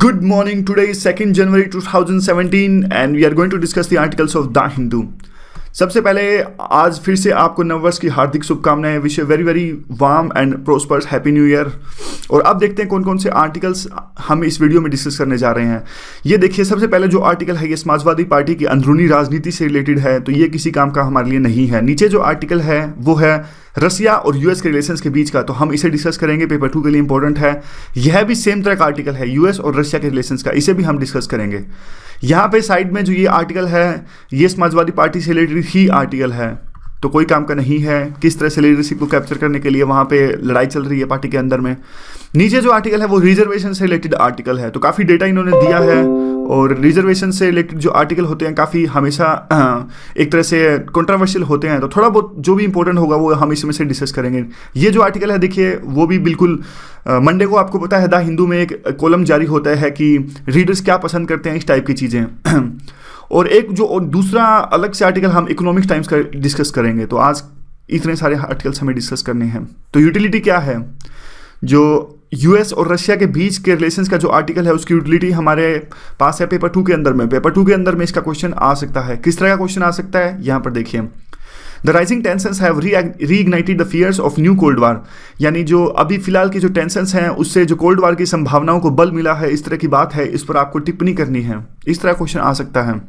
Good morning. Today is 2nd January 2017 and we are going to discuss the articles of The Hindu. सबसे पहले आज फिर से आपको नववर्ष की हार्दिक शुभकामनाएं. Wish you very very warm and prosperous happy new year. और अब देखते हैं कौन कौन से आर्टिकल्स हम इस वीडियो में डिस्कस करने जा रहे हैं. ये देखिए, सबसे पहले जो आर्टिकल है ये समाजवादी पार्टी की अंदरूनी राजनीति से रिलेटेड है, तो ये किसी काम का हमारे लिए नहीं है. नीचे जो आर्टिकल है वो है रसिया और यूएस के रिलेशंस के बीच का, तो हम इसे डिस्कस करेंगे. पेपर 2 के लिए इंपॉर्टेंट है. यह भी सेम तरह का आर्टिकल है यूएस और रशिया के रिलेशंस का, इसे भी हम डिस्कस करेंगे. यहाँ पे साइड में जो ये आर्टिकल है ये समाजवादी पार्टी से रिलेटेड ही आर्टिकल है, तो कोई काम का नहीं है. किस तरह से लीडरशिप को कैप्चर करने के लिए वहाँ पे लड़ाई चल रही है पार्टी के अंदर में. नीचे जो आर्टिकल है वो रिजर्वेशन से रिलेटेड आर्टिकल है, तो काफ़ी डेटा इन्होंने दिया है. और रिजर्वेशन से रिलेटेड जो आर्टिकल होते हैं काफ़ी हमेशा एक तरह से कंट्रोवर्शियल होते हैं, तो थोड़ा बहुत जो भी इंपॉर्टेंट होगा वो हम इसमें से डिस्कस करेंगे. ये जो आर्टिकल है देखिए, वो भी बिल्कुल मंडे को आपको पता है द हिंदू में एक कॉलम जारी होता है कि रीडर्स क्या पसंद करते हैं, इस टाइप की चीज़ें. और एक जो दूसरा अलग से आर्टिकल हम इकोनॉमिक्स टाइम्स का डिस्कस करेंगे. तो आज इतने सारे आर्टिकल्स हमें डिस्कस करने हैं. तो यूटिलिटी क्या है, जो यूएस और रशिया के बीच के रिलेशंस का जो आर्टिकल है उसकी यूटिलिटी हमारे पास है पेपर 2 के अंदर में. पेपर 2 के अंदर में इसका क्वेश्चन आ सकता है. किस तरह का क्वेश्चन आ सकता है यहाँ पर देखिए. The rising tensions have reignited the fears of new cold war, यानी जो अभी फिलहाल की जो टेंशंस हैं उससे जो कोल्ड वार की संभावनाओं को बल मिला है, इस तरह की बात है. इस पर आपको टिप्पणी करनी है. इस तरह क्वेश्चन आ सकता है.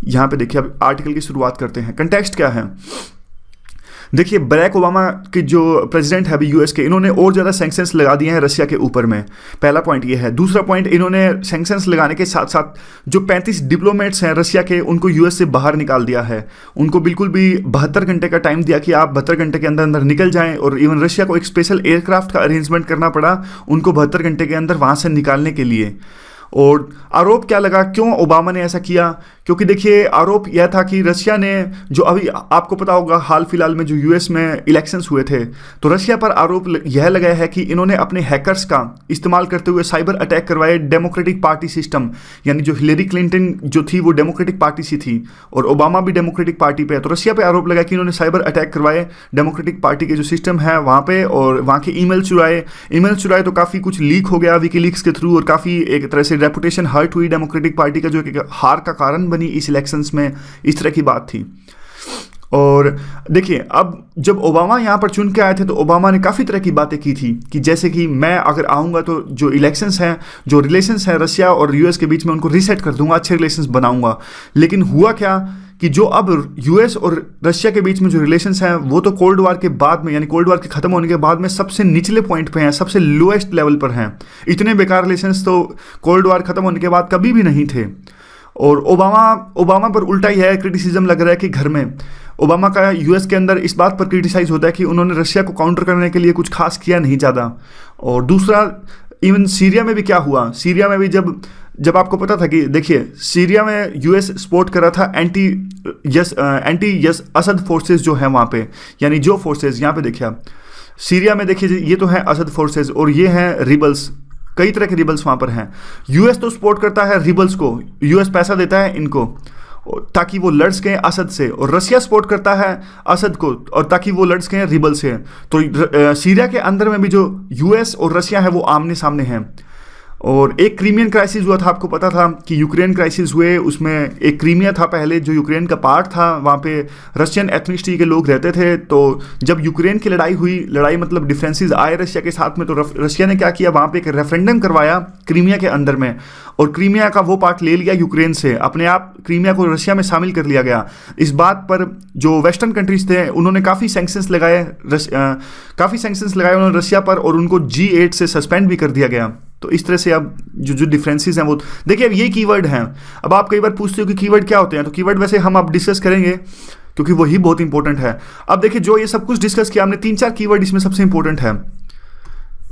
यहाँ पे देखिए, अब आर्टिकल की शुरुआत करते हैं. कंटेक्स्ट क्या है देखिए, बराक ओबामा के जो प्रेसिडेंट है अभी यूएस के, इन्होंने और ज़्यादा सैंक्शंस लगा दिए हैं रशिया के ऊपर में. पहला पॉइंट ये है. दूसरा पॉइंट, इन्होंने सैंक्शंस लगाने के साथ साथ जो 35 डिप्लोमेट्स हैं रशिया के, उनको यूएस से बाहर निकाल दिया है. उनको बिल्कुल भी 72 घंटे का टाइम दिया कि आप 72 घंटे के अंदर अंदर निकल जाएं. और इवन रशिया को एक स्पेशल एयरक्राफ्ट का अरेंजमेंट करना पड़ा उनको 72 घंटे के अंदर वहाँ से निकालने के लिए. और आरोप क्या लगा, क्यों ओबामा ने ऐसा किया? क्योंकि देखिए, आरोप यह था कि रशिया ने जो अभी आपको पता होगा हाल फिलहाल में जो यूएस में इलेक्शंस हुए थे, तो रशिया पर आरोप यह लगाया है कि इन्होंने अपने हैकर्स का इस्तेमाल करते हुए साइबर अटैक करवाए डेमोक्रेटिक पार्टी सिस्टम. यानी जो हिलेरी क्लिंटन जो थी वो डेमोक्रेटिक पार्टी से थी और ओबामा भी डेमोक्रेटिक पार्टी पे है, तो रशिया पे आरोप लगा कि इन्होंने साइबर अटैक करवाए डेमोक्रेटिक पार्टी के जो सिस्टम है वहाँ पे, और वहाँ के ईमेल चुराए. तो काफ़ी कुछ लीक हो गया विकीलीक्स के थ्रू, और काफ़ी एक तरह से रेपुटेशन हर्ट हुई डेमोक्रेटिक पार्टी का, जो कि हार का कारण बनी इस इलेक्शंस में. इस तरह की बात थी. और देखिए, अब जब ओबामा यहाँ पर चुन के आए थे तो ओबामा ने काफ़ी तरह की बातें की थी कि जैसे कि मैं अगर आऊँगा तो जो इलेक्शंस हैं, जो रिलेशंस हैं रशिया और यूएस के बीच में, उनको रीसेट कर दूंगा, अच्छे रिलेशंस बनाऊंगा. लेकिन हुआ क्या कि जो अब यूएस और रशिया के बीच में जो रिलेशंस हैं वो तो कोल्ड वार के बाद में, यानी कोल्ड वार के ख़त्म होने के बाद में सबसे निचले पॉइंट पे हैं, सबसे लोएस्ट लेवल पर हैं. इतने बेकार रिलेशंस तो कोल्ड वार ख़त्म होने के बाद कभी भी नहीं थे. और ओबामा पर उल्टा ही है, क्रिटिसिज्म लग रहा है कि घर में ओबामा का यूएस के अंदर इस बात पर क्रिटिसाइज होता है कि उन्होंने रशिया को काउंटर करने के लिए कुछ खास किया नहीं ज़्यादा. और दूसरा, इवन सीरिया में भी क्या हुआ, सीरिया में भी जब आपको पता था कि देखिए, सीरिया में यूएस सपोर्ट कर रहा था एंटी यस असद फोर्सेस जो हैं वहाँ पे, यानी जो फोर्सेस यहाँ पे देखिए आप सीरिया में देखिए, ये तो हैं असद फोर्सेस और ये हैं रिबल्स. कई तरह के रिबल्स वहाँ पर हैं. यूएस तो सपोर्ट करता है रिबल्स को, यूएस पैसा देता है इनको ताकि वो लड़ सकें असद से, और रशिया सपोर्ट करता है असद को और ताकि वो लड़ सकें रिबल से. तो सीरिया के अंदर में भी जो यूएस और रशिया है वो आमने सामने हैं. और एक क्रीमियन क्राइसिस हुआ था, आपको पता था कि यूक्रेन क्राइसिस हुए, उसमें एक क्रीमिया था पहले जो यूक्रेन का पार्ट था, वहाँ पे रशियन एथनिसिटी के लोग रहते थे. तो जब यूक्रेन की लड़ाई मतलब डिफरेंसेस आए रशिया के साथ में, तो रशिया ने क्या किया, वहाँ पे एक रेफरेंडम करवाया क्रीमिया के अंदर में, और क्रीमिया का वो पार्ट ले लिया यूक्रेन से. अपने आप क्रीमिया को रशिया में शामिल कर लिया गया. इस बात पर जो वेस्टर्न कंट्रीज थे उन्होंने काफ़ी सैंक्शंस लगाए उन्होंने रशिया पर, और उनको G8 से सस्पेंड भी कर दिया गया. तो इस तरह से अब जो डिफरेंसेस हैं वो देखिए. अब ये कीवर्ड हैं. अब आप कई बार पूछते हो कि कीवर्ड क्या होते हैं, तो कीवर्ड वैसे हम अब डिस्कस करेंगे क्योंकि वही बहुत इंपॉर्टेंट है. अब देखिए, जो ये सब कुछ डिस्कस किया हमने, 3-4 कीवर्ड इसमें सबसे इंपॉर्टेंट है.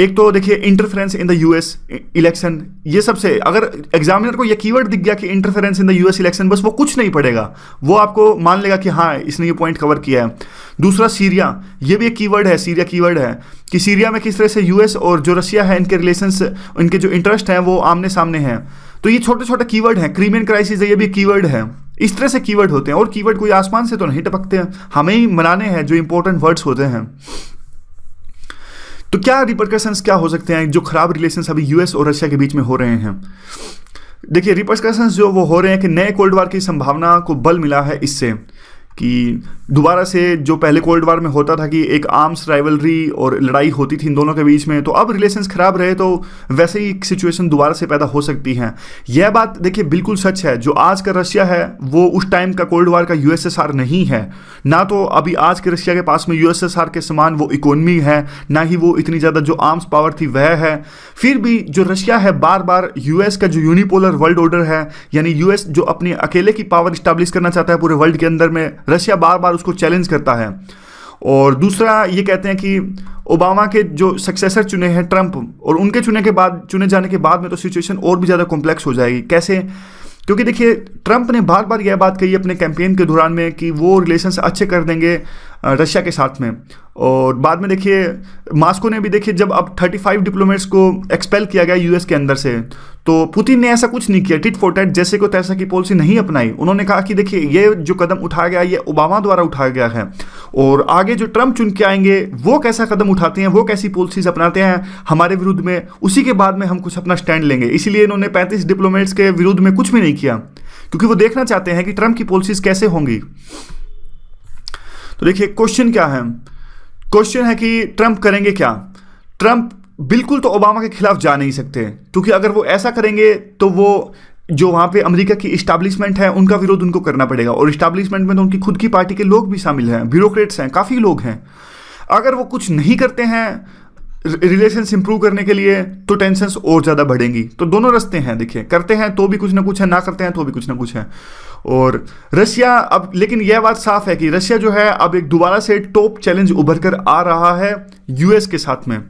एक तो देखिए interference in the US election. ये सबसे, अगर एग्जामिनर को ये कीवर्ड दिख गया कि interference in the US election, बस वो कुछ नहीं पढ़ेगा, वो आपको मान लेगा कि हाँ इसने ये पॉइंट कवर किया है. दूसरा, सीरिया, ये भी एक कीवर्ड है. सीरिया कीवर्ड है कि सीरिया में किस तरह से यूएस और जो रशिया है इनके रिलेशंस, इनके जो इंटरेस्ट हैं वो आमने सामने हैं. तो ये छोटे छोटे कीवर्ड हैं. क्रीमियन क्राइसिस है, ये भी कीवर्ड है. इस तरह से कीवर्ड होते हैं, और कीवर्ड कोई आसमान से तो नहीं टपकते हैं, हमें ही बनाने हैं जो इंपॉर्टेंट वर्ड्स होते हैं. तो क्या रिपरकशंस क्या हो सकते हैं जो खराब रिलेशंस अभी यूएस और रशिया के बीच में हो रहे हैं? देखिए, रिपरकशंस जो वो हो रहे हैं कि नए कोल्ड वार की संभावना को बल मिला है इससे कि दोबारा से जो पहले कोल्ड वार में होता था कि एक आर्म्स राइवलरी और लड़ाई होती थी इन दोनों के बीच में, तो अब रिलेशंस खराब रहे तो वैसे ही सिचुएशन दोबारा से पैदा हो सकती है। यह बात देखिए बिल्कुल सच है। जो आज का रशिया है वो उस टाइम का कोल्ड वार का यूएसएसआर नहीं है। ना तो अभी आज के रशिया के पास में यूएसएसआर के समान वो इकोनॉमी है, ना ही वो इतनी ज़्यादा जो आर्म्स पावर थी वह है। फिर भी जो रशिया है बार बार यूएस का जो यूनिपोलर वर्ल्ड ऑर्डर है, यानी यूएस जो अपनी अकेले की पावर इस्टेब्लिश करना चाहता है पूरे वर्ल्ड के अंदर में, रशिया बार बार उसको चैलेंज करता है। और दूसरा ये कहते हैं कि ओबामा के जो सक्सेसर चुने हैं ट्रंप, और उनके चुने जाने के बाद में तो सिचुएशन और भी ज़्यादा कॉम्प्लेक्स हो जाएगी। कैसे? क्योंकि देखिए ट्रंप ने बार बार यह बात कही अपने कैंपेन के दौरान में कि वो रिलेशंस अच्छे कर देंगे रशिया के साथ में, और बाद में देखिए मॉस्को ने भी देखिए जब अब 35 डिप्लोमेट्स को एक्सपेल किया गया यूएस के अंदर से, तो पुतिन ने ऐसा कुछ नहीं किया, टिट फॉर टैट जैसे को तैसा की पॉलिसी नहीं अपनाई। उन्होंने कहा कि देखिए ये जो कदम उठाया गया ये ओबामा द्वारा उठाया गया है, और आगे जो ट्रंप चुन के आएंगे वो कैसा कदम उठाते हैं, वो कैसी पॉलिसीज अपनाते हैं हमारे विरुद्ध में, उसी के बाद में हम कुछ अपना स्टैंड लेंगे। इसीलिए इन्होंने 35 डिप्लोमेट्स के विरुद्ध में कुछ भी नहीं किया, क्योंकि वो देखना चाहते हैं कि ट्रंप की पॉलिसीज कैसे होंगी। तो देखिए क्वेश्चन क्या है? क्वेश्चन है कि ट्रंप करेंगे क्या? ट्रंप बिल्कुल तो ओबामा के खिलाफ जा नहीं सकते, क्योंकि अगर वो ऐसा करेंगे तो वो जो वहाँ पे अमेरिका की इस्टेब्लिशमेंट है उनका विरोध उनको करना पड़ेगा, और इस्टेब्लिशमेंट में तो उनकी खुद की पार्टी के लोग भी शामिल हैं, ब्यूरोक्रेट्स हैं, काफ़ी लोग हैं। अगर वो कुछ नहीं करते हैं रिलेशंस इंप्रूव करने के लिए तो टेंशन्स और ज़्यादा बढ़ेंगी। तो दोनों रास्ते हैं, देखिए करते हैं तो भी कुछ ना कुछ है, ना करते हैं तो भी कुछ ना कुछ है। और रशिया अब, लेकिन यह बात साफ है कि रशिया जो है अब एक दोबारा से टॉप चैलेंज उभर कर आ रहा है यूएस के साथ में।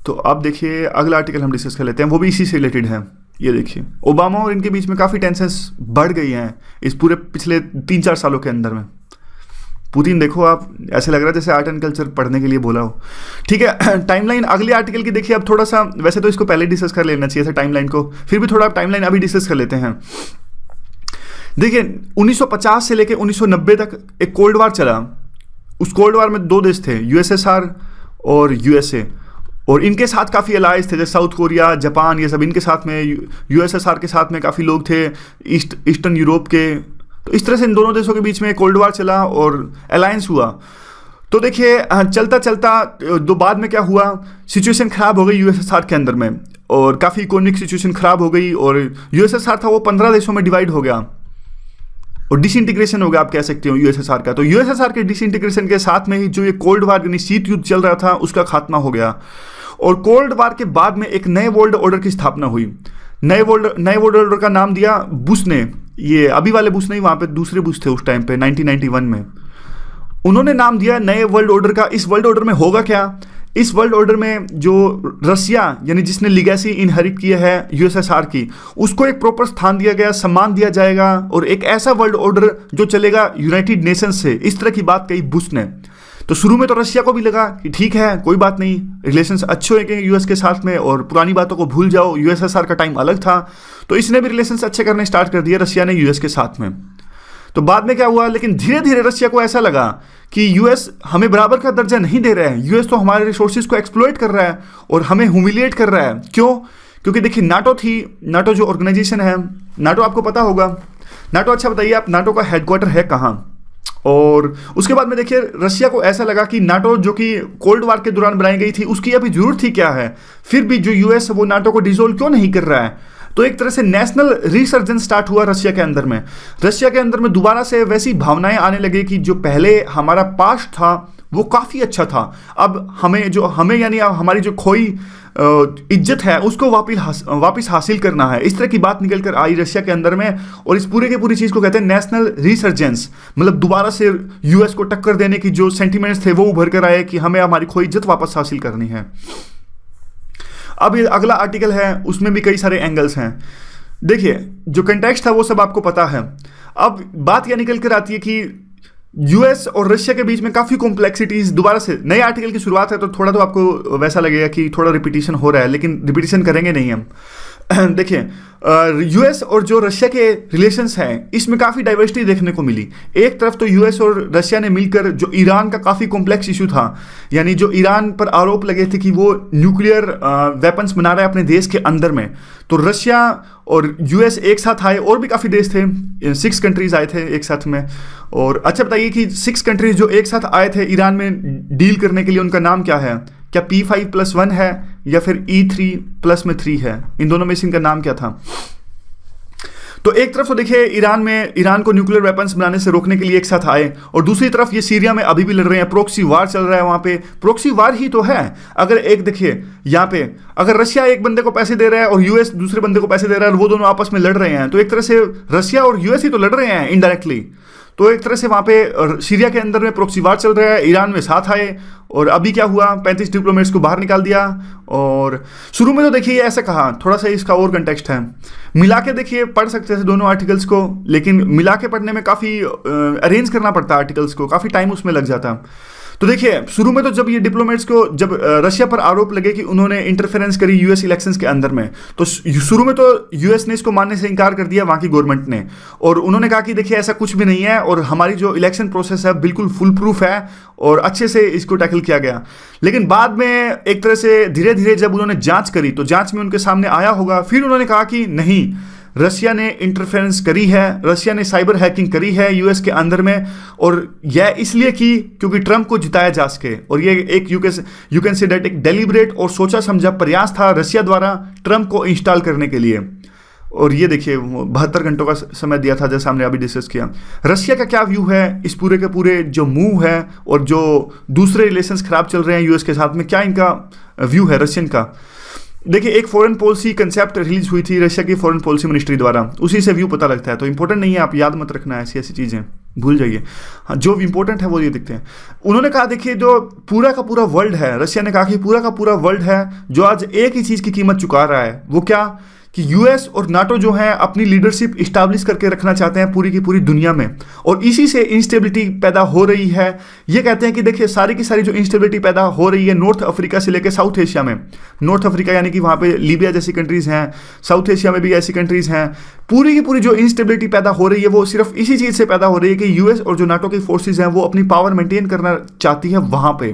तो अब देखिए अगला आर्टिकल हम डिस्कस कर लेते हैं, वो भी इसी से रिलेटेड है। ये देखिए ओबामा और इनके बीच में काफ़ी टेंशन्स बढ़ गई हैं इस पूरे पिछले 3-4 सालों के अंदर में। पुतिन देखो आप, ऐसे लग रहा है जैसे आर्ट एंड कल्चर पढ़ने के लिए बोला हो। ठीक है, टाइमलाइन अगले आर्टिकल की देखिए। अब थोड़ा सा, वैसे तो इसको पहले डिस्कस कर लेना चाहिए था टाइमलाइन को, फिर भी थोड़ा टाइमलाइन अभी डिस्कस कर लेते हैं। देखिए 1950 से लेकर 1990 तक एक कोल्ड वार चला। उस कोल्ड वार में 2 देश थे, यूएसएसआर और यूएसए, और इनके साथ काफ़ी अलाइज थे जैसे साउथ कोरिया, जापान, ये सब इनके साथ में, यूएसएसआर के साथ में काफ़ी लोग थे, ईस्टर्न यूरोप के। तो इस तरह से इन दोनों देशों के बीच में कोल्ड वार चला और अलायंस हुआ। तो देखिए चलता चलता दो बाद में क्या हुआ, सिचुएशन ख़राब हो गई यूएसएसआर के अंदर में, और काफ़ी इकोनॉमिक सिचुएशन ख़राब हो गई, और यूएसएसआर था वो 15 देशों में डिवाइड हो गया और डिसइंटीग्रेशन हो गया, आप कह सकते हो यूएसएसआर का। तो यूएसएसआर के डिसइंटीग्रेशन के साथ में ही जो ये कोल्ड वार यानी शीत युद्ध चल रहा था उसका खात्मा हो गया, और कोल्ड वार के बाद में एक नए वर्ल्ड ऑर्डर की स्थापना हुई। नए वर्ल्ड ऑर्डर का नाम दिया बुश ने, ये अभी वाले बुश नहीं, वहाँ पे दूसरे बुश थे उस टाइम पे 1991 में, उन्होंने नाम दिया नए वर्ल्ड ऑर्डर का। इस वर्ल्ड ऑर्डर में होगा क्या? इस वर्ल्ड ऑर्डर में जो रशिया यानी जिसने लिगेसी इनहेरिट की है यूएसएसआर की, उसको एक प्रॉपर स्थान दिया गया, सम्मान दिया जाएगा, और एक ऐसा वर्ल्ड ऑर्डर जो चलेगा यूनाइटेड नेशंस से, इस तरह की बात कही बुश ने। तो शुरू में तो रशिया को भी लगा कि ठीक है कोई बात नहीं, रिलेशंस अच्छे होंगे यूएस के साथ में, और पुरानी बातों को भूल जाओ, यूएसएसआर का टाइम अलग था। तो इसने भी रिलेशंस अच्छे करने स्टार्ट कर दिए रशिया ने यूएस के साथ में। तो बाद में क्या हुआ, लेकिन धीरे धीरे रशिया को ऐसा लगा कि यूएस हमें बराबर का दर्जा नहीं दे रहा है, यूएस तो हमारे रिसोर्सेज को एक्सप्लॉइट कर रहा है और हमें ह्यूमिलिएट कर रहा है। क्यों? क्योंकि देखिए नाटो थी, नाटो जो ऑर्गेनाइजेशन है, नाटो आपको पता होगा, नाटो, अच्छा बताइए आप नाटो का हेडक्वार्टर है कहाँ? और उसके बाद में देखिए रशिया को ऐसा लगा कि नाटो जो कि कोल्ड वार के दौरान बनाई गई थी उसकी अभी जरूरत ही क्या है, फिर भी जो यूएस वो नाटो को डिसोल्व क्यों नहीं कर रहा है। तो एक तरह से नेशनल रिसर्जेंस स्टार्ट हुआ रशिया के अंदर में। रशिया के अंदर में दोबारा से वैसी भावनाएं आने लगी कि जो पहले हमारा पास्ट था वो काफ़ी अच्छा था, अब हमें यानी हमारी जो खोई इज्जत है उसको वापस हासिल करना है। इस तरह की बात निकल कर आई रशिया के अंदर में, और इस पूरे के पूरी चीज़ को कहते हैं नेशनल रिसर्जेंस। मतलब दोबारा से यूएस को टक्कर देने की जो सेंटिमेंट्स थे वो उभर कर आए कि हमें हमारी खोई इज्जत वापस हासिल करनी है। अब ये अगला आर्टिकल है, उसमें भी कई सारे एंगल्स हैं। देखिए जो कंटेक्स्ट था वो सब आपको पता है। अब बात यह निकल कर आती है कि यूएस और रशिया के बीच में काफ़ी कॉम्प्लेक्सिटीज, दोबारा से नए आर्टिकल की शुरुआत है तो थोड़ा तो आपको वैसा लगेगा कि थोड़ा रिपीटिशन हो रहा है, लेकिन रिपीटिशन करेंगे नहीं हम। देखिए, यूएस और जो रशिया के रिलेशंस हैं इसमें काफ़ी डाइवर्सिटी देखने को मिली। एक तरफ तो यूएस और रशिया ने मिलकर जो ईरान का काफ़ी कॉम्प्लेक्स इशू था, यानी जो ईरान पर आरोप लगे थे कि वो न्यूक्लियर वेपन्स बना रहा है अपने देश के अंदर में, तो रशिया और यूएस एक साथ आए, और भी काफ़ी देश थे, 6 कंट्रीज आए थे एक साथ में। और अच्छा बताइए कि 6 कंट्रीज जो एक साथ आए थे ईरान में डील करने के लिए, उनका नाम क्या है? क्या P5+1 है या फिर E3+3 है? इन दोनों में से इनका नाम क्या था? तो एक तरफ तो देखिए ईरान को न्यूक्लियर वेपन्स बनाने से रोकने के लिए एक साथ आए, और दूसरी तरफ ये सीरिया में अभी भी लड़ रहे हैं, प्रोक्सी वार चल रहा है वहां पे। प्रोक्सी वार ही तो है। अगर एक देखिए यहाँ पे, अगर रशिया एक बंदे को पैसे दे रहा है और यूएस दूसरे बंदे को पैसे दे रहा है और वो दोनों आपस में लड़ रहे हैं, तो एक तरह से रशिया और यूएस ही तो लड़ रहे हैं इनडायरेक्टली। तो एक तरह से वहाँ पे सीरिया के अंदर में प्रोक्सी वार चल रहा है, ईरान में साथ आए, और अभी क्या हुआ, 35 डिप्लोमेट्स को बाहर निकाल दिया। और शुरू में तो देखिए ऐसा कहा, थोड़ा सा इसका और कंटेक्स्ट है, मिला के देखिए पढ़ सकते थे दोनों आर्टिकल्स को, लेकिन मिला के पढ़ने में काफ़ी अरेंज करना पड़ता है आर्टिकल्स को, काफ़ी टाइम उसमें लग जाता। तो देखिए शुरू में तो जब ये डिप्लोमेट्स को, जब रशिया पर आरोप लगे कि उन्होंने इंटरफेरेंस करी यूएस इलेक्शंस के अंदर में, तो शुरू में तो यूएस ने इसको मानने से इनकार कर दिया, वहाँ की गवर्नमेंट ने, और उन्होंने कहा कि देखिए ऐसा कुछ भी नहीं है और हमारी जो इलेक्शन प्रोसेस है बिल्कुल फुल प्रूफ है, और अच्छे से इसको टैकल किया गया। लेकिन बाद में एक तरह से धीरे धीरे जब उन्होंने जांच करी, तो जांच में उनके सामने आया होगा, फिर उन्होंने कहा कि नहीं, रशिया ने इंटरफेरेंस करी है, रशिया ने साइबर हैकिंग करी है यूएस के अंदर में, और यह इसलिए की क्योंकि ट्रंप को जिताया जा सके। और ये एक यू कैन से दैट एक डेलिब्रेट और सोचा समझा प्रयास था रशिया द्वारा ट्रंप को इंस्टॉल करने के लिए। और ये देखिए 72 घंटों का समय दिया था, जैसा हमने अभी डिस्कस किया। रशिया का क्या व्यू है इस पूरे के पूरे जो मूव है, और जो दूसरे रिलेशंस खराब चल रहे हैं यूएस के साथ में, क्या इनका व्यू है रशियन का? देखिए एक फॉरेन पॉलिसी कंसेप्ट रिलीज हुई थी रशिया की फॉरेन पॉलिसी मिनिस्ट्री द्वारा, उसी से व्यू पता लगता है। तो इंपॉर्टेंट नहीं है, आप याद मत रखना ऐसी चीज़ें, भूल जाइए। हाँ, जो इंपॉर्टेंट है वो ये दिखते हैं। उन्होंने कहा देखिए जो पूरा का पूरा वर्ल्ड है, रशिया ने कहा कि पूरा का पूरा वर्ल्ड है जो आज एक ही चीज़ की कीमत चुका रहा है, वो क्या, कि यूएस और नाटो जो है अपनी लीडरशिप इस्टेब्लिश करके रखना चाहते हैं पूरी की पूरी दुनिया में, और इसी से इंस्टेबिलिटी पैदा हो रही है। ये कहते हैं कि देखिए सारी की सारी जो इंस्टेबिलिटी पैदा हो रही है नॉर्थ अफ्रीका से लेकर साउथ एशिया में, नॉर्थ अफ्रीका यानी कि वहाँ पे लीबिया जैसी कंट्रीज हैं, साउथ एशिया में भी ऐसी कंट्रीज हैं, पूरी की पूरी जो इंस्टेबिलिटी पैदा हो रही है वो सिर्फ इसी चीज़ से पैदा हो रही है कि यूएस और जो नाटो की फोर्सेज हैं वो अपनी पावर मेंटेन करना चाहती है वहाँ पे।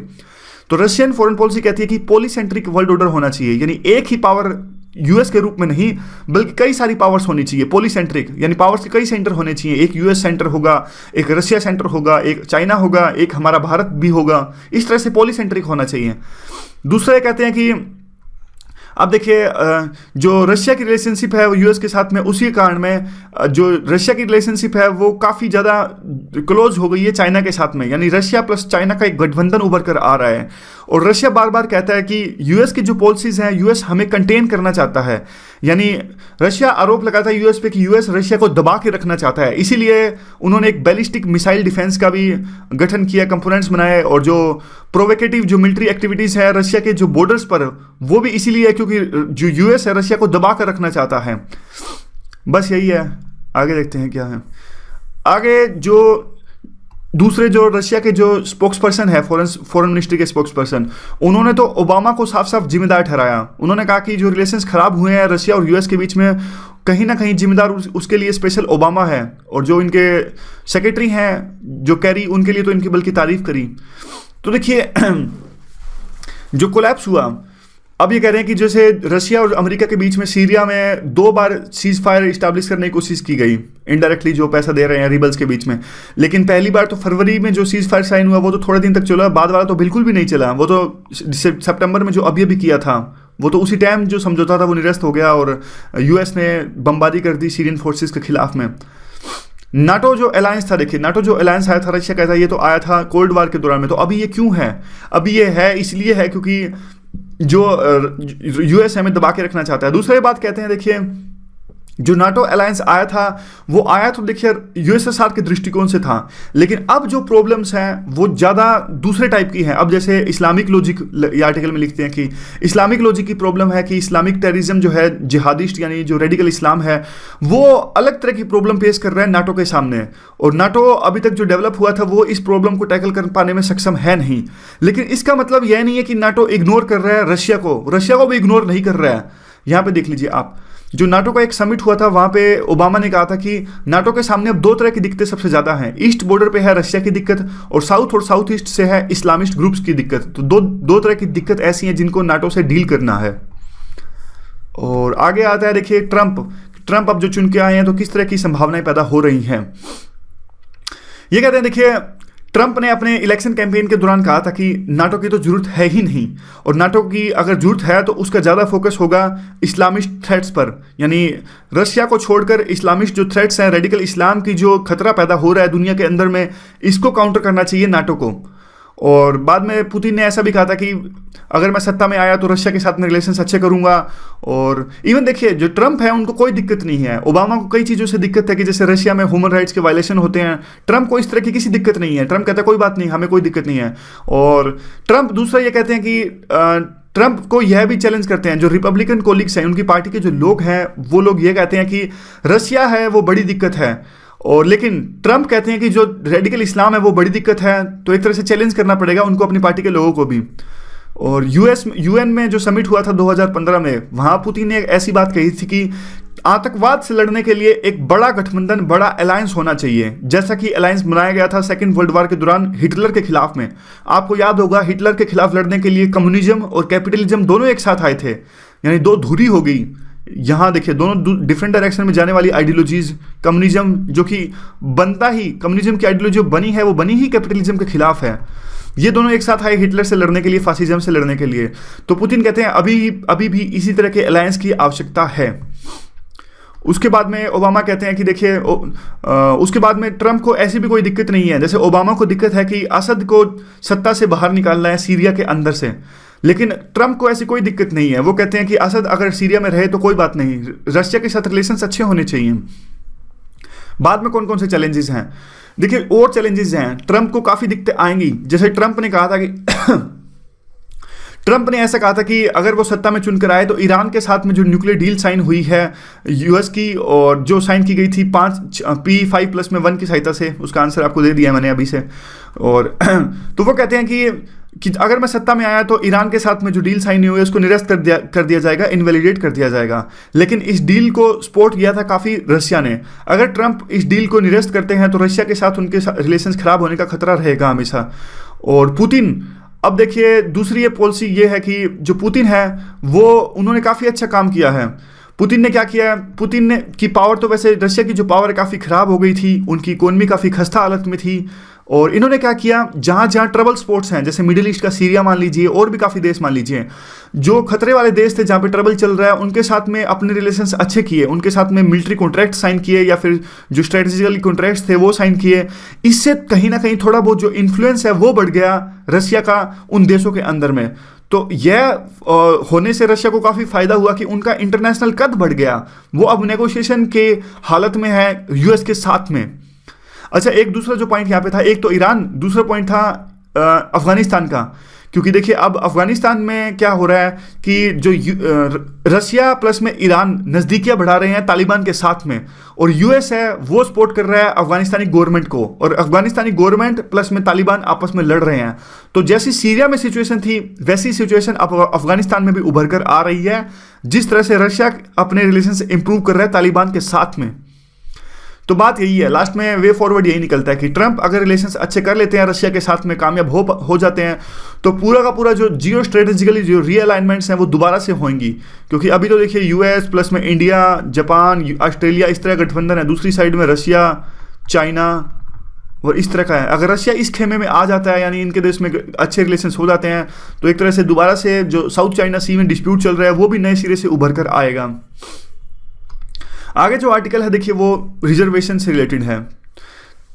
तो रशियन फॉरेन पॉलिसी कहती है कि पॉलीसेंट्रिक वर्ल्ड ऑर्डर होना चाहिए, यानी एक ही पावर यूएस के रूप में नहीं बल्कि कई सारी पावर्स होनी चाहिए। पॉलीसेंट्रिक यानी पावर्स के कई सेंटर होने चाहिए, एक यूएस सेंटर होगा, एक रशिया सेंटर होगा, एक चाइना होगा, एक हमारा भारत भी होगा, इस तरह से पॉलीसेंट्रिक होना चाहिए। दूसरा कहते हैं कि अब देखिए जो रशिया की रिलेशनशिप है वो यूएस के साथ में, उसी कारण में जो रशिया की रिलेशनशिप है वो काफ़ी ज़्यादा क्लोज हो गई है चाइना के साथ में, यानी रशिया प्लस चाइना का एक गठबंधन उभर कर आ रहा है। और रशिया बार बार कहता है कि यूएस की जो पॉलिसीज़ हैं यूएस हमें कंटेन करना चाहता है, यानी रशिया आरोप लगाता है यूएस पे कि यूएस रशिया को दबा के रखना चाहता है। इसीलिए उन्होंने एक बैलिस्टिक मिसाइल डिफेंस का भी गठन किया, कंपोनेंट्स बनाए, और जो प्रोवोकेटिव जो मिलिट्री एक्टिविटीज़ है रशिया के जो बॉर्डर्स पर, वो भी इसीलिए क्योंकि जो यूएस है रशिया को दबा कर रखना चाहता है। बस यही है, आगे देखते हैं क्या है। आगे जो दूसरे जो रशिया के जो स्पोक्स पर्सन है, फॉरेन मिनिस्ट्री के स्पोक्स पर्सन, उन्होंने तो ओबामा को साफ साफ जिम्मेदार ठहराया। उन्होंने कहा कि जो रिलेशंस खराब हुए हैं रशिया और यूएस के बीच में, कहीं ना कहीं जिम्मेदार उसके लिए स्पेशल ओबामा है, और जो इनके सेक्रेटरी हैं जो कैरी, उनके लिए तो इनकी बल्कि तारीफ करी। तो देखिए जो कोलैप्स हुआ, अब ये कह रहे हैं कि जैसे रशिया और अमेरिका के बीच में सीरिया में 2 बार सीज फायर इस्टेब्लिश करने की कोशिश की गई, इनडायरेक्टली जो पैसा दे रहे हैं रिबल्स के बीच में, लेकिन पहली बार तो फरवरी में जो सीज फायर साइन हुआ वो तो थोड़े दिन तक चला, बाद वाला तो बिल्कुल भी नहीं चला। वो तो सितंबर में जो अभी किया था वो तो उसी टाइम जो समझौता था वो निरस्त हो गया, और यूएस ने बमबारी कर दी सीरियन फोर्सेस के खिलाफ में। नाटो जो अलायंस था, देखिए नाटो जो अलायंस आया था रशिया का था, ये तो आया था कोल्ड वार के दौरान में। तो अभी ये क्यों है? अभी ये है इसलिए है क्योंकि जो यूएस हमें दबा के रखना चाहता है। दूसरी बात कहते हैं देखिए जो नाटो अलायंस आया था वो आया तो देखिए यूएसएसआर के दृष्टिकोण से था, लेकिन अब जो प्रॉब्लम्स हैं वो ज़्यादा दूसरे टाइप की हैं। अब जैसे इस्लामिक लॉजिक, ये आर्टिकल में लिखते हैं कि इस्लामिक लॉजिक की प्रॉब्लम है कि इस्लामिक टेररिज्म जो है, जिहादिस्ट यानी जो रेडिकल इस्लाम है, वो अलग तरह की प्रॉब्लम फेस कर रहा है नाटो के सामने, और नाटो अभी तक जो डेवलप हुआ था वो इस प्रॉब्लम को टैकल कर पाने में सक्षम है नहीं। लेकिन इसका मतलब यह नहीं है कि नाटो इग्नोर कर रहा है रशिया को भी इग्नोर नहीं कर रहा है। यहाँ पे देख लीजिए आप, जो नाटो का एक समिट हुआ था वहाँ पे ओबामा ने कहा था कि नाटो के सामने अब दो तरह की दिक्कतें सबसे ज़्यादा हैं। ईस्ट बॉर्डर पे है रशिया की दिक्कत और साउथ ईस्ट से है इस्लामिस्ट ग्रुप्स की दिक्कत। तो दो तरह की दिक्कत ऐसी हैं जिनको नाटो से डील करना है। और आगे आता है देखिए ट्रंप अब जो चुन के आए हैं तो किस तरह की संभावनाएं पैदा हो रही हैं। ये कहते हैं देखिए, ट्रंप ने अपने इलेक्शन कैंपेन के दौरान कहा था कि नाटो की तो जरूरत है ही नहीं, और नाटो की अगर जरूरत है तो उसका ज़्यादा फोकस होगा इस्लामिस्ट थ्रेट्स पर, यानी रशिया को छोड़कर इस्लामिस्ट जो थ्रेट्स हैं, रेडिकल इस्लाम की जो खतरा पैदा हो रहा है दुनिया के अंदर में, इसको काउंटर करना चाहिए नाटो को। और बाद में पुतिन ने ऐसा भी कहा था कि अगर मैं सत्ता में आया तो रशिया के साथ में रिलेशंस अच्छे करूंगा। और इवन देखिए जो ट्रंप है उनको कोई दिक्कत नहीं है, ओबामा को कई चीज़ों से दिक्कत है कि जैसे रशिया में ह्यूमन राइट्स के वायलेशन होते हैं, ट्रंप को इस तरह की किसी दिक्कत नहीं है। ट्रंप कहता है कोई बात नहीं, हमें कोई दिक्कत नहीं है। और ट्रंप दूसरा ये कहते हैं कि ट्रंप को यह भी चैलेंज करते हैं, जो रिपब्लिकन कोलिग्स हैं उनकी पार्टी के जो लोग हैं वो लोग ये कहते हैं कि रशिया है वो बड़ी दिक्कत है, और लेकिन ट्रंप कहते हैं कि जो रेडिकल इस्लाम है वो बड़ी दिक्कत है। तो एक तरह से चैलेंज करना पड़ेगा उनको, अपनी पार्टी के लोगों को भी। और यूएन में जो समिट हुआ था 2015 में, वहाँ पुतिन ने एक ऐसी बात कही थी कि आतंकवाद से लड़ने के लिए एक बड़ा गठबंधन, बड़ा अलायंस होना चाहिए, जैसा कि अलायंस बनाया गया था सेकेंड वर्ल्ड वॉर के दौरान हिटलर के खिलाफ में। आपको याद होगा हिटलर के खिलाफ लड़ने के लिए कम्युनिज्म और कैपिटलिज्म दोनों एक साथ आए थे, यानी दो धुरी हो गई। यहाँ देखिए दोनों डिफरेंट डायरेक्शन में जाने वाली आइडियोलॉजीज, कम्युनिज्म जो कि बनता ही, कम्युनिज्म की आइडियोलॉजी बनी है वो बनी ही कैपिटलिज्म के खिलाफ है, ये दोनों एक साथ आए हिटलर से लड़ने के लिए, फासिज्म से लड़ने के लिए। तो पुतिन कहते हैं अभी भी इसी तरह के अलायंस की आवश्यकता है। उसके बाद में ओबामा कहते हैं कि देखिए उसके बाद में ट्रंप को ऐसी भी कोई दिक्कत नहीं है, जैसे ओबामा को दिक्कत है कि असद को सत्ता से बाहर निकालना है सीरिया के अंदर से, लेकिन ट्रंप को ऐसी कोई दिक्कत नहीं है। वो कहते हैं कि असद अगर सीरिया में रहे तो कोई बात नहीं, रशिया के साथ रिलेशंस अच्छे होने चाहिए। बाद में कौन कौन से चैलेंजेस हैं, देखिए और चैलेंजेस हैं, ट्रंप को काफ़ी दिक्कतें आएंगी। जैसे ट्रंप ने कहा था कि ट्रंप ने ऐसा कहा था कि अगर वो सत्ता में चुनकर आए तो ईरान के साथ में जो न्यूक्लियर डील साइन हुई है यूएस की, और जो साइन की गई थी P5+1 की सहायता से, उसका आंसर आपको दे दिया मैंने अभी से। और तो वो कहते हैं कि अगर मैं सत्ता में आया तो ईरान के साथ में जो डील साइन हुई है उसको निरस्त कर दिया जाएगा, इनवैलिडेट कर दिया जाएगा। लेकिन इस डील को सपोर्ट किया था काफ़ी रशिया ने। अगर ट्रंप इस डील को निरस्त करते हैं तो रशिया के साथ उनके रिलेशंस खराब होने का खतरा रहेगा हमेशा। और पुतिन, अब देखिए दूसरी ये पॉलिसी ये है कि जो पुतिन है वो उन्होंने काफ़ी अच्छा काम किया है। पुतिन ने क्या किया है, पुतिन ने की पावर तो वैसे रशिया की जो पावर है काफ़ी ख़राब हो गई थी, उनकी इकोनॉमी काफ़ी खस्ता हालत में थी। और इन्होंने क्या किया, जहाँ जहाँ ट्रबल स्पॉट्स हैं, जैसे मिडिल ईस्ट का सीरिया मान लीजिए, और भी काफ़ी देश मान लीजिए, जो खतरे वाले देश थे जहाँ पे ट्रबल चल रहा है, उनके साथ में अपने रिलेशंस अच्छे किए, उनके साथ में मिलिट्री कॉन्ट्रैक्ट साइन किए या फिर जो स्ट्रेटेजिकल कॉन्ट्रैक्ट्स थे वो साइन किए। इससे कहीं ना कहीं थोड़ा बहुत जो इन्फ्लुएंस है वो बढ़ गया रशिया का उन देशों के अंदर में। तो यह होने से रशिया को काफ़ी फायदा हुआ कि उनका इंटरनेशनल कद बढ़ गया, वो अब नेगोशिएशन के हालत में है यूएस के साथ में। अच्छा, एक दूसरा जो पॉइंट यहाँ पे था, एक तो ईरान, दूसरा पॉइंट था अफगानिस्तान का। क्योंकि देखिए अब अफगानिस्तान में क्या हो रहा है कि जो रशिया प्लस में ईरान नज़दीकियाँ बढ़ा रहे हैं तालिबान के साथ में, और यूएस है वो सपोर्ट कर रहा है अफगानिस्तानी गवर्नमेंट को, और अफगानिस्तानी गवर्नमेंट प्लस में तालिबान आपस में लड़ रहे हैं। तो जैसी सीरिया में सिचुएशन थी वैसी सिचुएशन अब अफगानिस्तान में भी उभर कर आ रही है, जिस तरह से रशिया अपने रिलेशन इंप्रूव कर रहा है तालिबान के साथ में। तो बात यही है, लास्ट में वे फॉरवर्ड यही निकलता है कि ट्रंप अगर रिलेशंस अच्छे कर लेते हैं रशिया के साथ में, कामयाब हो जाते हैं, तो पूरा का पूरा जो जियो स्ट्रेटेजिकली जो रीअलाइनमेंट्स हैं वो दोबारा से होंगी। क्योंकि अभी तो देखिए यूएस प्लस में इंडिया, जापान, ऑस्ट्रेलिया, इस तरह गठबंधन है, दूसरी साइड में रशिया, चाइना और इस तरह का है। अगर रशिया इस खेमे में आ जाता है, यानी इनके देश में अच्छे रिलेशंस हो जाते हैं, तो एक तरह से दोबारा से जो साउथ चाइना सी में डिस्प्यूट चल रहा है वो भी नए सिरे से उभर कर आएगा। आगे जो आर्टिकल है देखिए वो रिजर्वेशन से रिलेटेड है।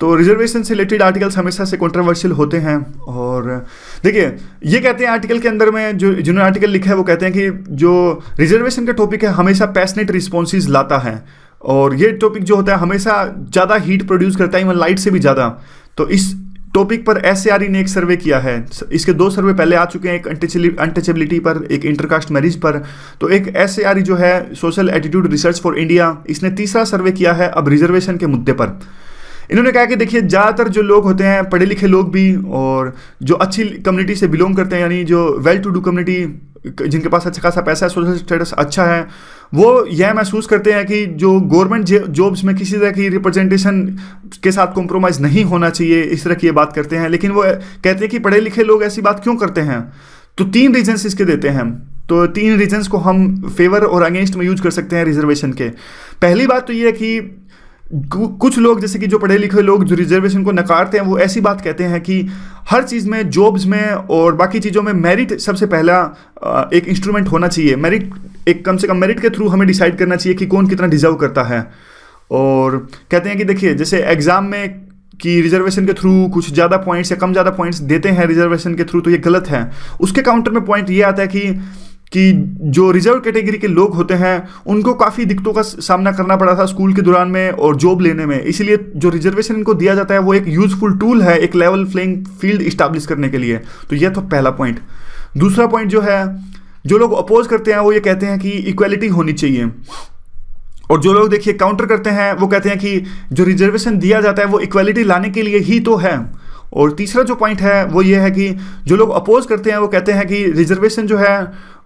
तो रिजर्वेशन से रिलेटेड आर्टिकल्स हमेशा से कंट्रोवर्शियल होते हैं। और देखिए ये कहते हैं आर्टिकल के अंदर में, जो जिन्होंने आर्टिकल लिखा है वो कहते हैं कि जो रिजर्वेशन का टॉपिक है हमेशा पैशनेट रिस्पॉन्सेज लाता है, और ये टॉपिक जो होता है हमेशा ज़्यादा हीट प्रोड्यूस करता है, इवन लाइट से भी ज़्यादा। तो इस टॉपिक पर एसएआरई ने एक सर्वे किया है, इसके 2 सर्वे पहले आ चुके हैं, एक अनटचेबिलिटी पर, एक इंटरकास्ट मैरिज पर। तो एक एसएआरई जो है social attitude research for India, इसने तीसरा सर्वे किया है अब रिजर्वेशन के मुद्दे पर। इन्होंने कहा कि देखिए ज़्यादातर जो लोग होते हैं, पढ़े लिखे लोग भी, और जो अच्छी कम्युनिटी से बिलोंग करते हैं, यानी जो वेल टू डू कम्युनिटी, जिनके पास अच्छा खासा पैसा है, सोशल स्टेटस अच्छा है, वो यह महसूस करते हैं कि जो गवर्नमेंट जॉब्स में किसी तरह की रिप्रेजेंटेशन के साथ कॉम्प्रोमाइज़ नहीं होना चाहिए, इस तरह की ये बात करते हैं। लेकिन वो कहते हैं कि पढ़े लिखे लोग ऐसी बात क्यों करते हैं? तो 3 रीजन्स इसके देते हैं हम। तो 3 रीजन्स को हम फेवर और अगेंस्ट में यूज कर सकते हैं रिजर्वेशन के। पहली बात तो ये है कि कुछ लोग जैसे कि जो पढ़े लिखे लोग जो रिजर्वेशन को नकारते हैं, वो ऐसी बात कहते हैं कि हर चीज़ में, जॉब्स में और बाकी चीज़ों में मेरिट सबसे पहला एक इंस्ट्रूमेंट होना चाहिए। मेरिट एक कम से कम मेरिट के थ्रू हमें डिसाइड करना चाहिए कि कौन कितना डिजर्व करता है। और कहते हैं कि देखिए जैसे एग्ज़ाम में कि रिजर्वेशन के थ्रू कुछ ज़्यादा पॉइंट्स या कम ज़्यादा पॉइंट्स देते हैं रिजर्वेशन के थ्रू, तो ये गलत है। उसके काउंटर में पॉइंट ये आता है कि जो रिजर्व कैटेगरी के लोग होते हैं उनको काफ़ी दिक्कतों का सामना करना पड़ा था स्कूल के दौरान में और जॉब लेने में, इसलिए जो रिजर्वेशन इनको दिया जाता है वो एक यूजफुल टूल है एक लेवल प्लेइंग फील्ड इस्टेब्लिश करने के लिए। तो यह तो पहला पॉइंट। दूसरा पॉइंट जो है, जो लोग अपोज करते हैं वो ये कहते हैं कि इक्वालिटी होनी चाहिए, और जो लोग देखिए काउंटर करते हैं वो कहते हैं कि जो रिजर्वेशन दिया जाता है वो इक्वालिटी लाने के लिए ही तो है। और तीसरा जो पॉइंट है वो ये है कि जो लोग अपोज करते हैं वो कहते हैं कि रिजर्वेशन जो है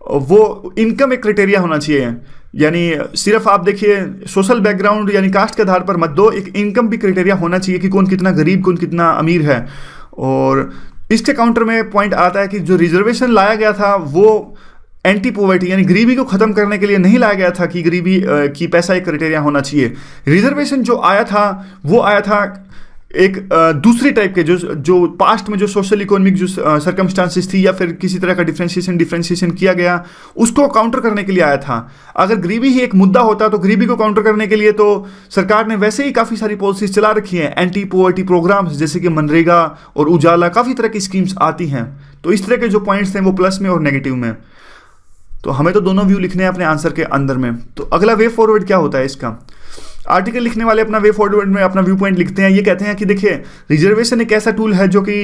वो इनकम एक क्राइटेरिया होना चाहिए, यानी सिर्फ आप देखिए सोशल बैकग्राउंड यानी कास्ट के आधार पर मत दो, एक इनकम भी क्राइटेरिया होना चाहिए कि कौन कितना गरीब कौन कितना अमीर है। और इसके काउंटर में पॉइंट आता है कि जो रिजर्वेशन लाया गया था वो एंटी पॉवर्टी यानी गरीबी को खत्म करने के लिए नहीं लाया गया था कि गरीबी की पैसा एक क्राइटेरिया होना चाहिए। रिजर्वेशन जो आया था वो आया था एक दूसरी टाइप के जो पास्ट में जो सोशल इकोनॉमिक जो सर्कमस्टांसिस थी या फिर किसी तरह का डिफ्रेंशिएशन किया गया उसको काउंटर करने के लिए आया था। अगर गरीबी ही एक मुद्दा होता तो गरीबी को काउंटर करने के लिए तो सरकार ने वैसे ही काफ़ी सारी पॉलिसीज चला रखी हैं, एंटी पॉवर्टी प्रोग्राम्स जैसे कि मनरेगा और उजाला, काफ़ी तरह की स्कीम्स आती हैं। तो इस तरह के जो पॉइंट्स हैं वो प्लस में और नेगेटिव में। तो हमें तो दोनों व्यू लिखने हैं अपने आंसर के अंदर में। तो अगला वे फॉरवर्ड क्या होता है इसका? आर्टिकल लिखने वाले अपना वे फॉरवर्ड में अपना व्यू पॉइंट लिखते हैं। ये कहते हैं कि देखिए रिजर्वेशन एक ऐसा टूल है जो कि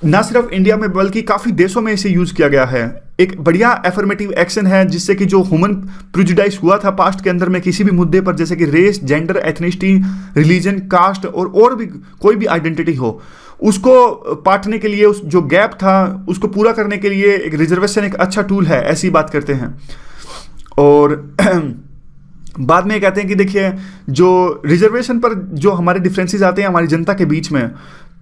ना सिर्फ इंडिया में बल्कि काफ़ी देशों में इसे यूज़ किया गया है। एक बढ़िया एफर्मेटिव एक्शन है जिससे कि जो ह्यूमन प्रिजुडाइस हुआ था पास्ट के अंदर में किसी भी मुद्दे पर, जैसे कि race, gender, ethnicity, religion, caste और भी कोई भी आइडेंटिटी हो, उसको पाटने के लिए उस जो गैप था उसको पूरा करने के लिए एक रिजर्वेशन एक अच्छा टूल है, ऐसी बात करते हैं। और बाद में कहते हैं कि देखिए जो रिजर्वेशन पर जो हमारे डिफरेंसेस आते हैं हमारी जनता के बीच में,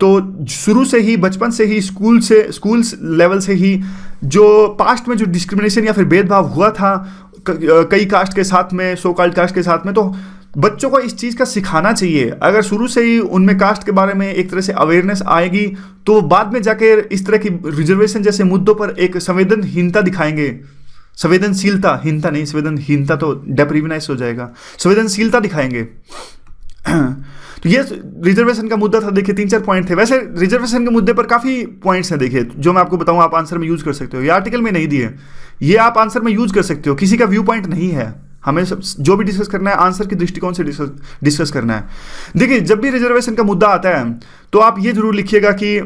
तो शुरू से ही बचपन से ही स्कूल लेवल से ही जो पास्ट में जो डिस्क्रिमिनेशन या फिर भेदभाव हुआ था कई कास्ट के साथ में, सो कॉल्ड कास्ट के साथ में, तो बच्चों को इस चीज़ का सिखाना चाहिए। अगर शुरू से ही उनमें कास्ट के बारे में एक तरह से अवेयरनेस आएगी तो बाद में जाके इस तरह की रिजर्वेशन जैसे मुद्दों पर एक संवेदनहीनता दिखाएंगे। संवेदनशीलता, हिंता नहीं, संवेदनहीनता तो डेप्रिविनाइज हो जाएगा, संवेदनशीलता दिखाएंगे। तो ये रिजर्वेशन का मुद्दा था। देखिए 3-4 पॉइंट थे। वैसे रिजर्वेशन के मुद्दे पर काफ़ी पॉइंट्स हैं, देखिए जो मैं आपको बताऊं आप आंसर में यूज कर सकते हो। ये आर्टिकल में नहीं दिए, ये आप आंसर में यूज कर सकते हो। किसी का व्यू पॉइंट नहीं है, हमें जो भी डिस्कस करना है आंसर के दृष्टिकोण से डिस्कस करना है। देखिए जब भी रिजर्वेशन का मुद्दा आता है तो आप ये जरूर लिखिएगा कि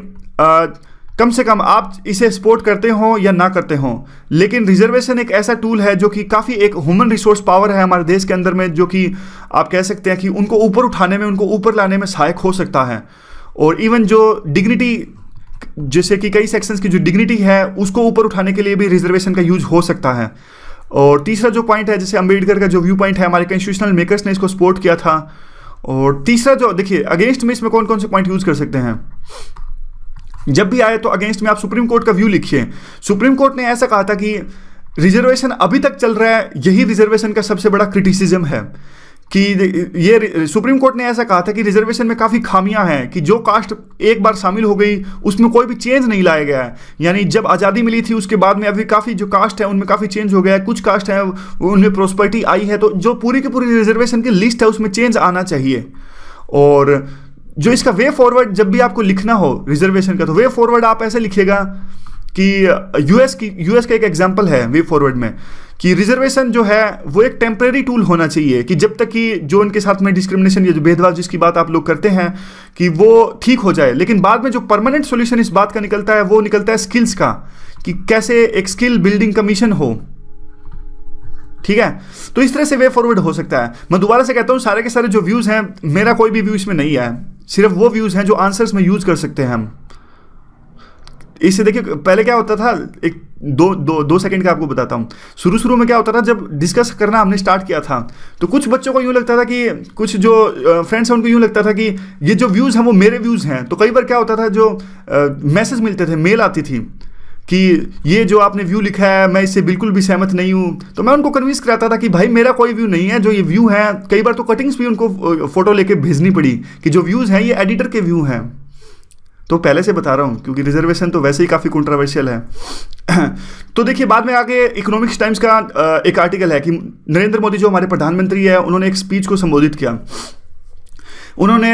कम से कम आप इसे सपोर्ट करते हो या ना करते हो, लेकिन रिजर्वेशन एक ऐसा टूल है जो कि काफ़ी एक ह्यूमन रिसोर्स पावर है हमारे देश के अंदर में, जो कि आप कह सकते हैं कि उनको ऊपर उठाने में, उनको ऊपर लाने में सहायक हो सकता है। और इवन जो डिग्निटी, जैसे कि कई सेक्शंस की जो डिग्निटी है उसको ऊपर उठाने के लिए भी रिजर्वेशन का यूज हो सकता है। और तीसरा जो पॉइंट है, जैसे अम्बेडकर का जो व्यू पॉइंट है, हमारे कॉन्स्टिट्यूशनल मेकर्स ने इसको सपोर्ट किया था। और तीसरा जो देखिए अगेंस्ट में इसमें कौन कौन से पॉइंट यूज कर सकते हैं जब भी आए, तो अगेंस्ट में आप सुप्रीम कोर्ट का व्यू लिखिए। सुप्रीम कोर्ट ने ऐसा कहा था कि रिजर्वेशन अभी तक चल रहा है, यही रिजर्वेशन का सबसे बड़ा क्रिटिसिज्म है कि ये सुप्रीम कोर्ट ने ऐसा कहा था कि रिजर्वेशन में काफ़ी खामियां हैं, कि जो कास्ट एक बार शामिल हो गई उसमें कोई भी चेंज नहीं लाया गया है। यानी जब आज़ादी मिली थी उसके बाद में अभी काफ़ी जो कास्ट है उनमें काफ़ी चेंज हो गया है, कुछ कास्ट है उनमें प्रॉस्पेरिटी आई है, तो जो पूरी की पूरी रिजर्वेशन की लिस्ट है उसमें चेंज आना चाहिए। और जो इसका वे फॉरवर्ड जब भी आपको लिखना हो रिजर्वेशन का, तो वे फॉरवर्ड आप ऐसे लिखिएगा कि यूएस का एक एग्जांपल है वे फॉरवर्ड में कि रिजर्वेशन जो है वो एक टेम्परेरी टूल होना चाहिए, कि जब तक कि जो उनके साथ में डिस्क्रिमिनेशन या जो भेदभाव जिसकी बात आप लोग करते हैं कि वो ठीक हो जाए, लेकिन बाद में जो परमानेंट सॉल्यूशन इस बात का निकलता है वो निकलता है स्किल्स का, कि कैसे एक स्किल बिल्डिंग का मिशन हो। ठीक है, तो इस तरह से वे फॉरवर्ड हो सकता है। मैं दोबारा से कहता हूं सारे के सारे जो व्यूज हैं, मेरा कोई भी व्यू इसमें नहीं है, सिर्फ वो व्यूज हैं जो आंसर्स में यूज कर सकते हैं हम। इससे देखिए पहले क्या होता था, एक दो सेकंड का आपको बताता हूँ। शुरू में क्या होता था, जब डिस्कस करना हमने स्टार्ट किया था तो कुछ बच्चों को यूँ लगता था कि, कुछ जो फ्रेंड्स हैं उनको यूँ लगता था कि ये जो व्यूज़ हैं वो मेरे व्यूज़ हैं। तो कई बार क्या होता था, जो मैसेज मिलते थे, मेल आती थी कि ये जो आपने व्यू लिखा है मैं इससे बिल्कुल भी सहमत नहीं हूँ। तो मैं उनको कन्विंस कराता था कि भाई मेरा कोई व्यू नहीं है, जो ये व्यू है, कई बार तो कटिंग्स भी उनको फोटो लेके भेजनी पड़ी कि जो व्यूज़ हैं ये एडिटर के व्यू हैं। तो पहले से बता रहा हूँ क्योंकि रिजर्वेशन तो वैसे ही काफ़ी कंट्रोवर्शियल है। तो देखिए बाद में आगे इकोनॉमिक्स टाइम्स का एक आर्टिकल है कि नरेंद्र मोदी जो हमारे प्रधानमंत्री है, उन्होंने एक स्पीच को संबोधित किया। उन्होंने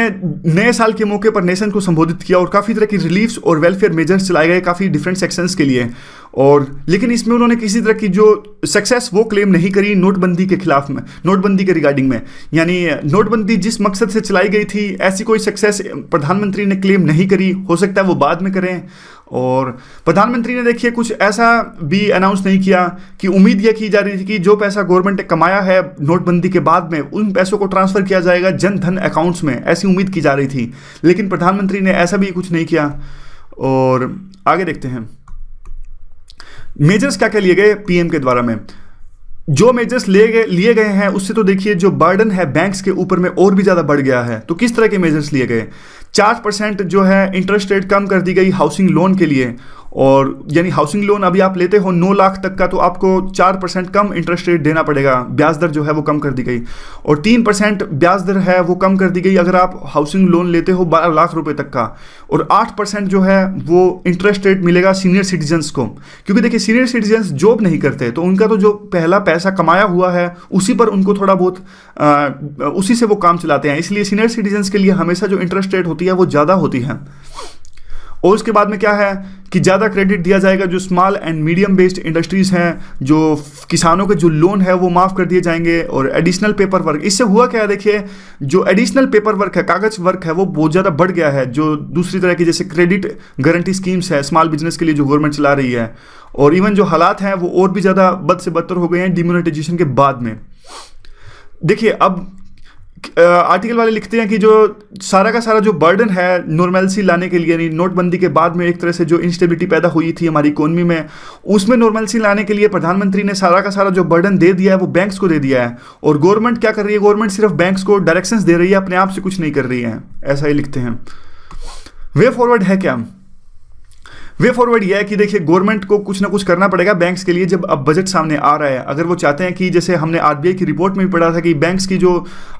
नए साल के मौके पर नेशन को संबोधित किया और काफ़ी तरह की रिलीफ्स और वेलफेयर मेजर्स चलाए गए काफ़ी डिफरेंट सेक्शंस के लिए। और लेकिन इसमें उन्होंने किसी तरह की जो सक्सेस वो क्लेम नहीं करी नोटबंदी के खिलाफ में, नोटबंदी के रिगार्डिंग में। यानी नोटबंदी जिस मकसद से चलाई गई थी ऐसी कोई सक्सेस प्रधानमंत्री ने क्लेम नहीं करी। हो सकता है वो बाद में करें। और प्रधानमंत्री ने देखिए कुछ ऐसा भी अनाउंस नहीं किया कि उम्मीद यह की जा रही थी कि जो पैसा गवर्नमेंट ने कमाया है नोटबंदी के बाद में उन पैसों को ट्रांसफ़र किया जाएगा जन धन अकाउंट्स में, ऐसी उम्मीद की जा रही थी। लेकिन प्रधानमंत्री ने ऐसा भी कुछ नहीं किया। और आगे देखते हैं मेजर्स क्या क्या लिए गए पीएम के द्वारा में। जो मेजर्स लिए गए हैं उससे तो देखिए जो बर्डन है बैंक्स के ऊपर में और भी ज़्यादा बढ़ गया है। तो किस तरह के मेजर्स लिए गए? 4% जो है इंटरेस्ट रेट कम कर दी गई हाउसिंग लोन के लिए। और यानी हाउसिंग लोन अभी आप लेते हो 9 लाख तक का तो आपको 4% कम इंटरेस्ट रेट देना पड़ेगा। ब्याज दर जो है वो कम कर दी गई। और 3% ब्याज दर है वो कम कर दी गई अगर आप हाउसिंग लोन लेते हो 12 लाख रुपए तक का। और 8% जो है वो इंटरेस्ट रेट मिलेगा सीनियर सिटीजन्स को, क्योंकि देखिए सीनियर सिटीजन्स जॉब नहीं करते तो उनका तो जो पहला पैसा कमाया हुआ है उसी पर उनको थोड़ा बहुत उसी से वो काम चलाते हैं। इसलिए सीनियर सिटीजन्स के लिए हमेशा जो इंटरेस्ट रेट होती है वो ज़्यादा होती है। और उसके बाद में क्या है कि ज़्यादा क्रेडिट दिया जाएगा जो small and medium based industries हैं, जो किसानों के जो लोन है वो माफ़ कर दिए जाएंगे। और एडिशनल पेपर वर्क, इससे हुआ क्या है देखिए, जो एडिशनल पेपर वर्क है, कागज़ वर्क है, वो बहुत ज़्यादा बढ़ गया है। जो दूसरी तरह की जैसे क्रेडिट गारंटी स्कीम्स है स्मॉल बिजनेस के लिए जो गवर्नमेंट चला रही है, और इवन जो हालात हैं वो और भी ज़्यादा बद से बदतर हो गए हैं डिमोनेटाइजेशन के बाद में। देखिए अब आर्टिकल वाले लिखते हैं कि जो सारा का सारा जो बर्डन है नॉर्मलसी लाने के लिए, यानी नोटबंदी के बाद में एक तरह से जो इंस्टेबिलिटी पैदा हुई थी हमारी इकोनॉमी में, उसमें नॉर्मलसी लाने के लिए प्रधानमंत्री ने सारा का सारा जो बर्डन दे दिया है वो बैंक्स को दे दिया है। और गवर्नमेंट क्या कर रही है, गवर्नमेंट सिर्फ बैंक्स को डायरेक्शंस दे रही है, अपने आप से कुछ नहीं कर रही है, ऐसा ही लिखते हैं। वे फॉरवर्ड है क्या? वे फॉरवर्ड यह है कि देखिए गवर्नमेंट को कुछ ना कुछ करना पड़ेगा बैंक्स के लिए जब अब बजट सामने आ रहा है। अगर वो चाहते हैं कि जैसे हमने आरबीआई की रिपोर्ट में भी पढ़ा था कि बैंक्स की जो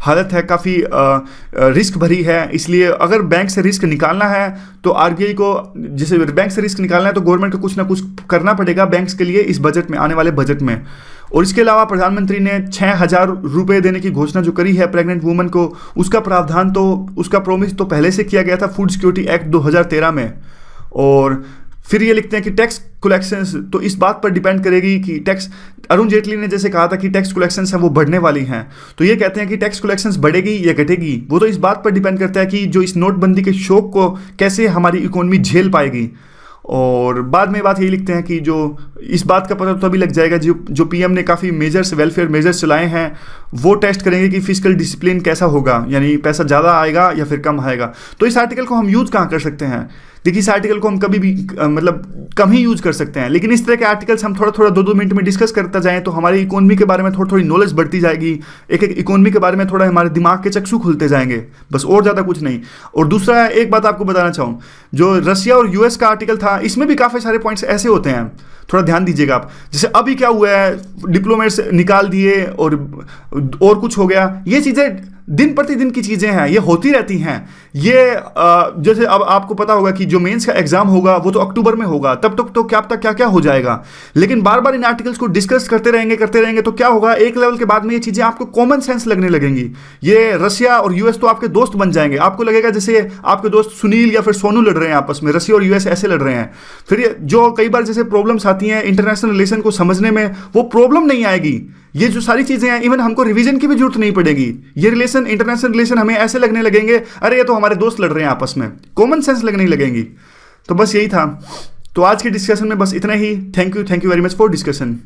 हालत है काफ़ी रिस्क भरी है, इसलिए अगर बैंक से रिस्क निकालना है तो आरबीआई को, जैसे बैंक से रिस्क निकालना है तो गवर्नमेंट को कुछ ना कुछ करना पड़ेगा बैंक्स के लिए इस बजट में, आने वाले बजट में। और इसके अलावा प्रधानमंत्री ने 6,000 रुपये देने की घोषणा जो करी है प्रेग्नेंट वुमन को, उसका प्रावधान तो, उसका प्रोमिस तो पहले से किया गया था फूड सिक्योरिटी एक्ट 2013 में। और फिर ये लिखते हैं कि टैक्स कलेक्शंस तो इस बात पर डिपेंड करेगी कि टैक्स, अरुण जेटली ने जैसे कहा था कि टैक्स कलेक्शंस हैं वो बढ़ने वाली हैं, तो ये कहते हैं कि टैक्स कलेक्शंस बढ़ेगी या घटेगी वो तो इस बात पर डिपेंड करता है कि जो इस नोटबंदी के शौक को कैसे हमारी इकोनॉमी झेल पाएगी। और बाद में बात यही लिखते हैं कि जो इस बात का पता तभी लग जाएगा जो पीएम ने काफ़ी मेजर्स, वेलफेयर मेजर्स चलाए हैं वो टेस्ट करेंगे कि फिस्कल डिसिप्लिन कैसा होगा, यानी पैसा ज़्यादा आएगा या फिर कम आएगा। तो इस आर्टिकल को हम यूज़ कहाँ कर सकते हैं? देखिए इस आर्टिकल को हम कभी भी मतलब कम ही यूज़ कर सकते हैं, लेकिन इस तरह के आर्टिकल्स हम थोड़ा थोड़ा 2-2 मिनट में डिस्कस करता जाएं तो हमारी इकोनॉमी के बारे में थोड़ी थोड़ी नॉलेज बढ़ती जाएगी। एक एक इकोनॉमी के बारे में थोड़ा हमारे दिमाग के चक्षु खुलते जाएंगे, बस, और ज़्यादा कुछ नहीं। और दूसरा एक बात आपको बताना चाहूँ, जो रशिया और यूएस का आर्टिकल था इसमें भी काफ़ी सारे पॉइंट्स ऐसे होते हैं, थोड़ा ध्यान दीजिएगा आप। जैसे अभी क्या हुआ है, डिप्लोमेट्स निकाल दिए और कुछ हो गया, ये चीज़ें दिन प्रतिदिन की चीज़ें हैं, ये होती रहती हैं। ये जैसे अब आपको पता होगा कि जो मेंस का एग्जाम होगा वो तो अक्टूबर में होगा, तब तक तो क्या पता क्या क्या हो जाएगा। लेकिन बार बार इन आर्टिकल्स को डिस्कस करते रहेंगे तो क्या होगा, एक लेवल के बाद में ये चीज़ें आपको कॉमन सेंस लगने लगेंगी। ये रशिया और यूएस तो आपके दोस्त बन जाएंगे, आपको लगेगा जैसे आपके दोस्त सुनील या फिर सोनू लड़ रहे हैं आपस में, रशिया और यूएस ऐसे लड़ रहे हैं। फिर जो कई बार जैसे प्रॉब्लम्स आती हैं इंटरनेशनल रिलेशन को समझने में, वो प्रॉब्लम नहीं आएगी। ये जो सारी चीज़ें हैं इवन हमको रिवीजन की भी जरूरत नहीं पड़ेगी। ये रिलेशन, इंटरनेशनल रिलेशन हमें ऐसे लगने लगेंगे, अरे ये तो हमारे दोस्त लड़ रहे हैं आपस में, कॉमन सेंस लगने लगेंगी। तो बस यही था। तो आज के डिस्कशन में बस इतना ही। Thank you very much for discussion.